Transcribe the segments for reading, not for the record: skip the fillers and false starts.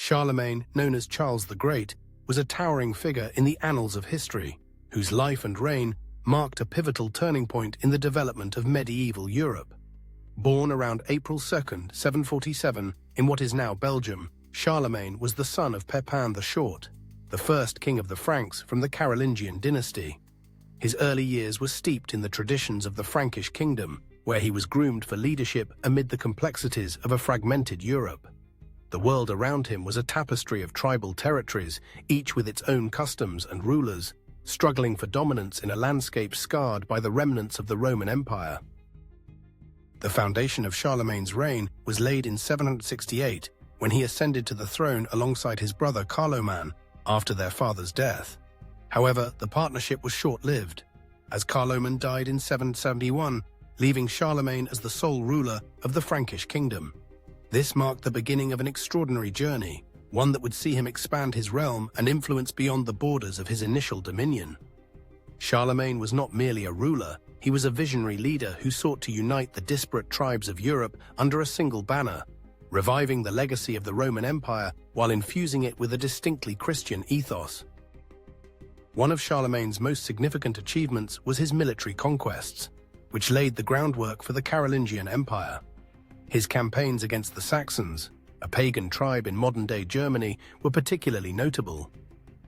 Charlemagne, known as Charles the Great, was a towering figure in the annals of history, whose life and reign marked a pivotal turning point in the development of medieval Europe. Born around April 2nd, 747, in what is now Belgium, Charlemagne was the son of Pepin the Short, the first king of the Franks from the Carolingian dynasty. His early years were steeped in the traditions of the Frankish kingdom, where he was groomed for leadership amid the complexities of a fragmented Europe. The world around him was a tapestry of tribal territories, each with its own customs and rulers, struggling for dominance in a landscape scarred by the remnants of the Roman Empire. The foundation of Charlemagne's reign was laid in 768, when he ascended to the throne alongside his brother Charlemagne after their father's death. However, the partnership was short-lived, as Charlemagne died in 771, leaving Charlemagne as the sole ruler of the Frankish kingdom. This marked the beginning of an extraordinary journey, one that would see him expand his realm and influence beyond the borders of his initial dominion. Charlemagne was not merely a ruler, he was a visionary leader who sought to unite the disparate tribes of Europe under a single banner, reviving the legacy of the Roman Empire while infusing it with a distinctly Christian ethos. One of Charlemagne's most significant achievements was his military conquests, which laid the groundwork for the Carolingian Empire. His campaigns against the Saxons, a pagan tribe in modern-day Germany, were particularly notable.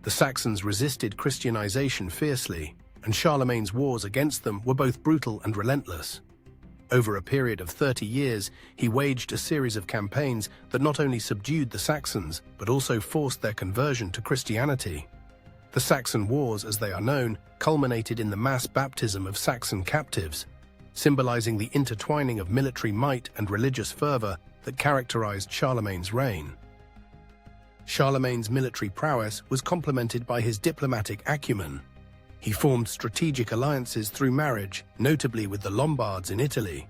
The Saxons resisted Christianization fiercely, and Charlemagne's wars against them were both brutal and relentless. Over a period of 30 years, he waged a series of campaigns that not only subdued the Saxons, but also forced their conversion to Christianity. The Saxon Wars, as they are known, culminated in the mass baptism of Saxon captives, symbolizing the intertwining of military might and religious fervor that characterized Charlemagne's reign. Charlemagne's military prowess was complemented by his diplomatic acumen. He formed strategic alliances through marriage, notably with the Lombards in Italy.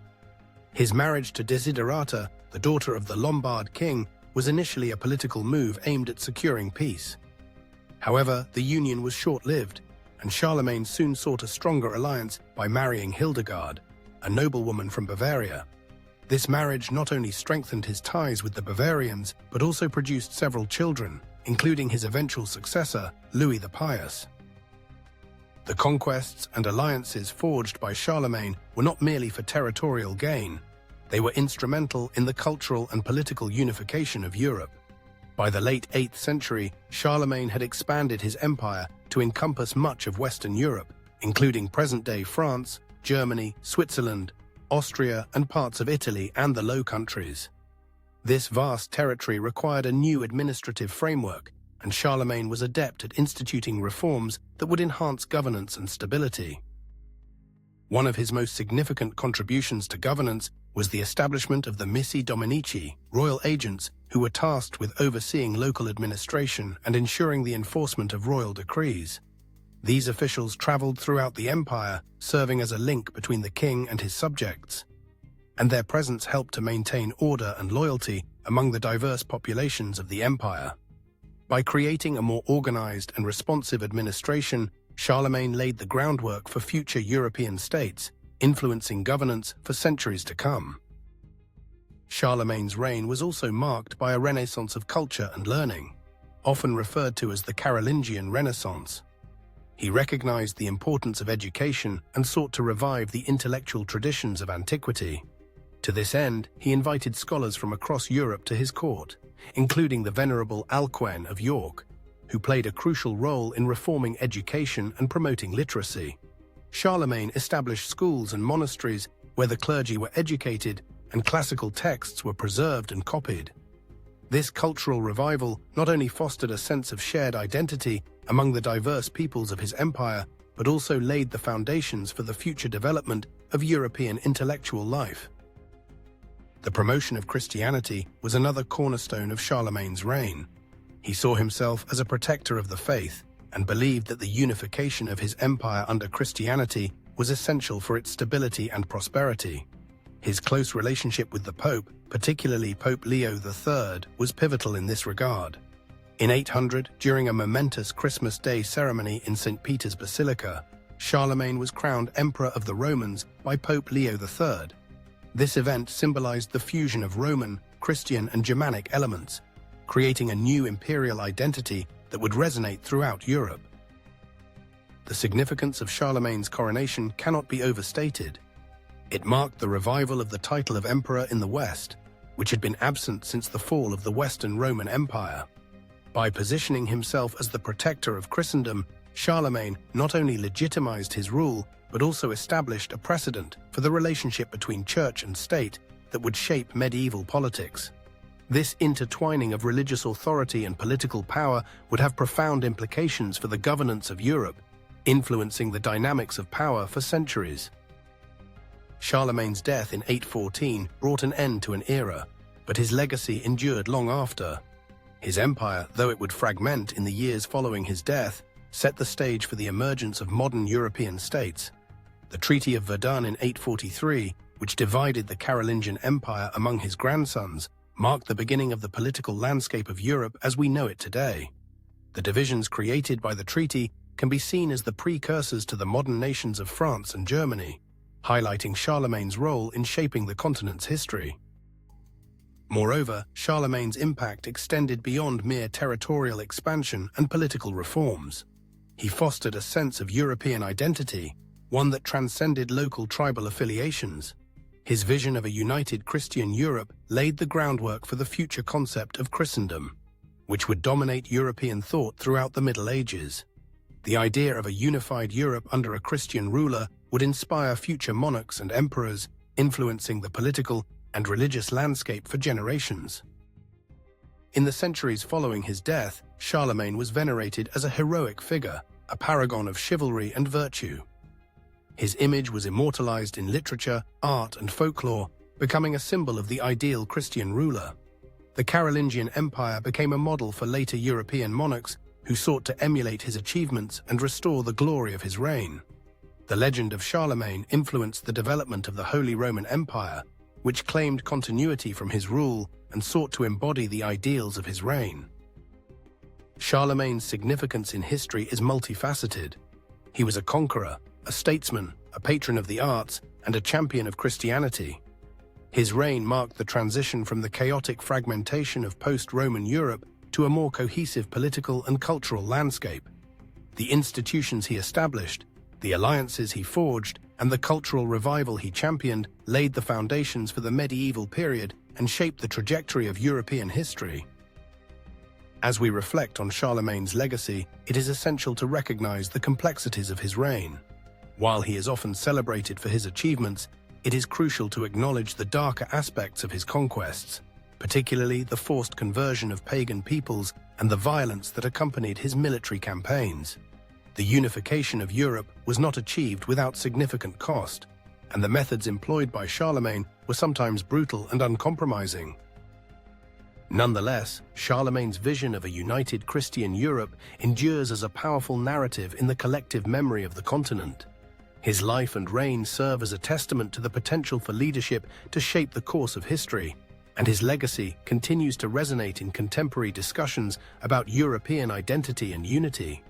His marriage to Desiderata, the daughter of the Lombard king, was initially a political move aimed at securing peace. However, the union was short-lived, and Charlemagne soon sought a stronger alliance by marrying Hildegard, a noblewoman from Bavaria. This marriage not only strengthened his ties with the Bavarians, but also produced several children, including his eventual successor, Louis the Pious. The conquests and alliances forged by Charlemagne were not merely for territorial gain. They were instrumental in the cultural and political unification of Europe. By the late 8th century, Charlemagne had expanded his empire to encompass much of Western Europe, including present-day France, Germany, Switzerland, Austria, and parts of Italy and the Low Countries. This vast territory required a new administrative framework, and Charlemagne was adept at instituting reforms that would enhance governance and stability. One of his most significant contributions to governance was the establishment of the Missi Dominici, royal agents who were tasked with overseeing local administration and ensuring the enforcement of royal decrees. These officials traveled throughout the empire, serving as a link between the king and his subjects, and their presence helped to maintain order and loyalty among the diverse populations of the empire. By creating a more organized and responsive administration, Charlemagne laid the groundwork for future European states, influencing governance for centuries to come. Charlemagne's reign was also marked by a renaissance of culture and learning, often referred to as the Carolingian Renaissance. He recognized the importance of education and sought to revive the intellectual traditions of antiquity. To this end, he invited scholars from across Europe to his court, including the venerable Alcuin of York, who played a crucial role in reforming education and promoting literacy. Charlemagne established schools and monasteries where the clergy were educated and classical texts were preserved and copied. This cultural revival not only fostered a sense of shared identity among the diverse peoples of his empire, but also laid the foundations for the future development of European intellectual life. The promotion of Christianity was another cornerstone of Charlemagne's reign. He saw himself as a protector of the faith and believed that the unification of his empire under Christianity was essential for its stability and prosperity. His close relationship with the Pope, particularly Pope Leo III, was pivotal in this regard. In 800, during a momentous Christmas Day ceremony in St. Peter's Basilica, Charlemagne was crowned Emperor of the Romans by Pope Leo III. This event symbolized the fusion of Roman, Christian, and Germanic elements, creating a new imperial identity that would resonate throughout Europe. The significance of Charlemagne's coronation cannot be overstated. It marked the revival of the title of emperor in the West, which had been absent since the fall of the Western Roman Empire. By positioning himself as the protector of Christendom, Charlemagne not only legitimized his rule, but also established a precedent for the relationship between church and state that would shape medieval politics. This intertwining of religious authority and political power would have profound implications for the governance of Europe, influencing the dynamics of power for centuries. Charlemagne's death in 814 brought an end to an era, but his legacy endured long after. His empire, though it would fragment in the years following his death, set the stage for the emergence of modern European states. The Treaty of Verdun in 843, which divided the Carolingian Empire among his grandsons, marked the beginning of the political landscape of Europe as we know it today. The divisions created by the treaty can be seen as the precursors to the modern nations of France and Germany, highlighting Charlemagne's role in shaping the continent's history. Moreover, Charlemagne's impact extended beyond mere territorial expansion and political reforms. He fostered a sense of European identity, one that transcended local tribal affiliations. His vision of a united Christian Europe laid the groundwork for the future concept of Christendom, which would dominate European thought throughout the Middle Ages. The idea of a unified Europe under a Christian ruler would inspire future monarchs and emperors, influencing the political and religious landscape for generations. In the centuries following his death, Charlemagne was venerated as a heroic figure, a paragon of chivalry and virtue. His image was immortalized in literature, art, and folklore, becoming a symbol of the ideal Christian ruler. The Carolingian Empire became a model for later European monarchs who sought to emulate his achievements and restore the glory of his reign. The legend of Charlemagne influenced the development of the Holy Roman Empire, which claimed continuity from his rule and sought to embody the ideals of his reign. Charlemagne's significance in history is multifaceted. He was a conqueror, a statesman, a patron of the arts, and a champion of Christianity. His reign marked the transition from the chaotic fragmentation of post-Roman Europe to a more cohesive political and cultural landscape. The institutions he established, the alliances he forged, and the cultural revival he championed laid the foundations for the medieval period and shaped the trajectory of European history. As we reflect on Charlemagne's legacy, it is essential to recognize the complexities of his reign. While he is often celebrated for his achievements, it is crucial to acknowledge the darker aspects of his conquests, particularly the forced conversion of pagan peoples and the violence that accompanied his military campaigns. The unification of Europe was not achieved without significant cost, and the methods employed by Charlemagne were sometimes brutal and uncompromising. Nonetheless, Charlemagne's vision of a united Christian Europe endures as a powerful narrative in the collective memory of the continent. His life and reign serve as a testament to the potential for leadership to shape the course of history, and his legacy continues to resonate in contemporary discussions about European identity and unity.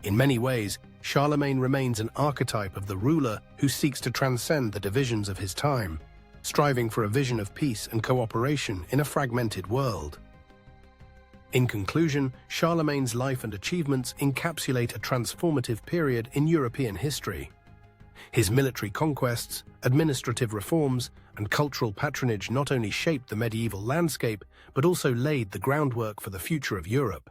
In many ways, Charlemagne remains an archetype of the ruler who seeks to transcend the divisions of his time, striving for a vision of peace and cooperation in a fragmented world. In conclusion, Charlemagne's life and achievements encapsulate a transformative period in European history. His military conquests, administrative reforms, and cultural patronage not only shaped the medieval landscape, but also laid the groundwork for the future of Europe.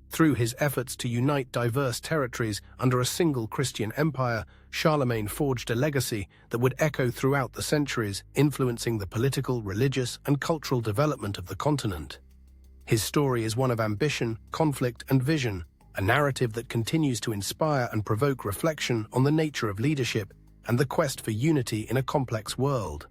Through his efforts to unite diverse territories under a single Christian empire, Charlemagne forged a legacy that would echo throughout the centuries, influencing the political, religious, and cultural development of the continent. His story is one of ambition, conflict, and vision, a narrative that continues to inspire and provoke reflection on the nature of leadership and the quest for unity in a complex world.